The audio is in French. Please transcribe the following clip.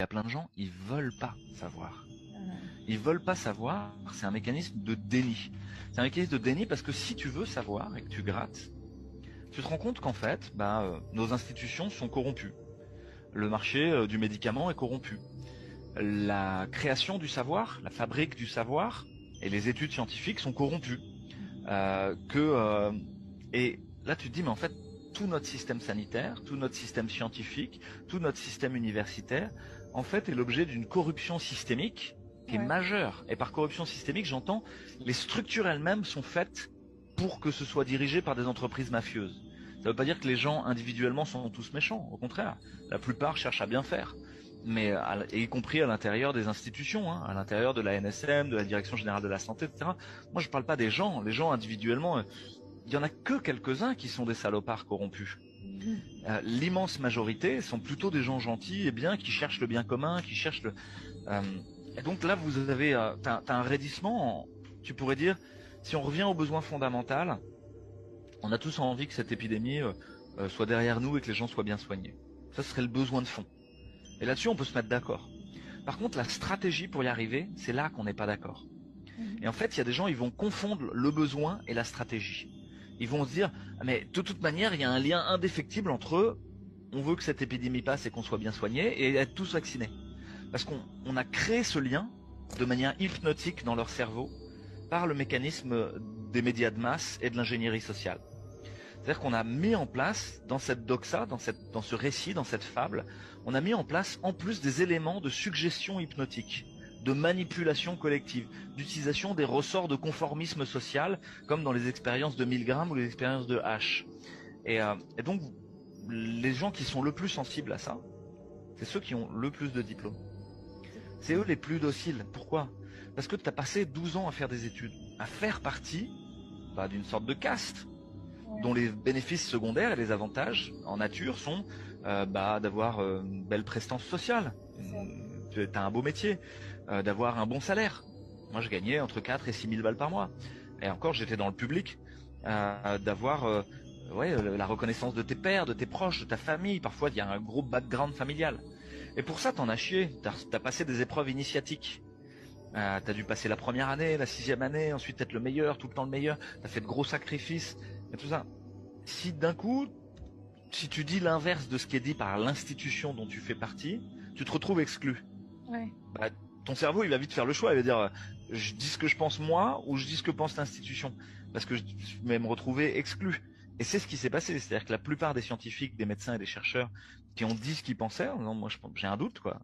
a plein de gens, ils veulent pas savoir. Mhm. Ils veulent pas savoir, c'est un mécanisme de déni. C'est un mécanisme de déni parce que si tu veux savoir et que tu grattes, tu te rends compte qu'en fait, nos institutions sont corrompues. Le marché du médicament est corrompu. La création du savoir, la fabrique du savoir et les études scientifiques sont corrompues. Euh, que, euh, et là, tu te dis, mais en fait, tout notre système sanitaire, tout notre système scientifique, tout notre système universitaire, en fait, est l'objet d'une corruption systémique qui est Ouais. majeure. Et par corruption systémique, j'entends, les structures elles-mêmes sont faites pour que ce soit dirigé par des entreprises mafieuses. Ça ne veut pas dire que les gens individuellement sont tous méchants. Au contraire, la plupart cherchent à bien faire, mais et y compris à l'intérieur des institutions, hein, à l'intérieur de la NSM, de la Direction générale de la santé, etc. Moi, je parle pas des gens. Les gens individuellement, il y en a que quelques-uns qui sont des salopards corrompus. Mhm. L'immense majorité sont plutôt des gens gentils et bien qui cherchent le bien commun, qui cherchent le. euh, et donc là, vous avez, t'as un raidissement. Tu pourrais dire, si on revient au besoin fondamental, on a tous envie que cette épidémie soit derrière nous et que les gens soient bien soignés. Ça serait le besoin de fond. Et là-dessus, on peut se mettre d'accord. Par contre, la stratégie pour y arriver, c'est là qu'on n'est pas d'accord. Mhm. Et en fait, il y a des gens, ils vont confondre le besoin et la stratégie. Ils vont se dire, ah, mais de toute manière, il y a un lien indéfectible entre on veut que cette épidémie passe et qu'on soit bien soigné et être tous vaccinés. Parce qu'on a créé ce lien de manière hypnotique dans leur cerveau par le mécanisme des médias de masse et de l'ingénierie sociale. C'est-à-dire qu'on a mis en place, dans cette doxa, dans ce récit, dans cette fable, on a mis en place, en plus des éléments de suggestion hypnotique, de manipulation collective, d'utilisation des ressorts de conformisme social, comme dans les expériences de Milgram ou les expériences de H. Et donc, les gens qui sont le plus sensibles à ça, c'est ceux qui ont le plus de diplômes. C'est eux les plus dociles. Pourquoi? Parce que tu as passé 12 ans à faire des études, à faire partie d'une sorte de caste, Ouais. dont les bénéfices secondaires et les avantages en nature sont d'avoir une belle prestance sociale, C'est ça. tu as un beau métier, d'avoir un bon salaire. Moi, je gagnais entre 4 et 6 000 balles par mois. Et encore, j'étais dans le public, d'avoir la reconnaissance de tes pères, de tes proches, de ta famille. Parfois, il y a un gros background familial. Et pour ça, t'en as chié. T'as passé des épreuves initiatiques. T'as dû passer la première année, la sixième année, ensuite être le meilleur, tout le temps le meilleur. T'as fait de gros sacrifices et tout ça. Si d'un coup, si tu dis l'inverse de ce qui est dit par l'institution dont tu fais partie, tu te retrouves exclu. Ouais. Bah, ton cerveau, il va vite faire le choix. Il va dire, je dis ce que je pense moi ou je dis ce que pense l'institution, parce que je vais me retrouver exclu. Et c'est ce qui s'est passé. C'est-à-dire que la plupart des scientifiques, des médecins et des chercheurs qui ont dit ce qu'ils pensaient, non, moi j'ai un doute, quoi.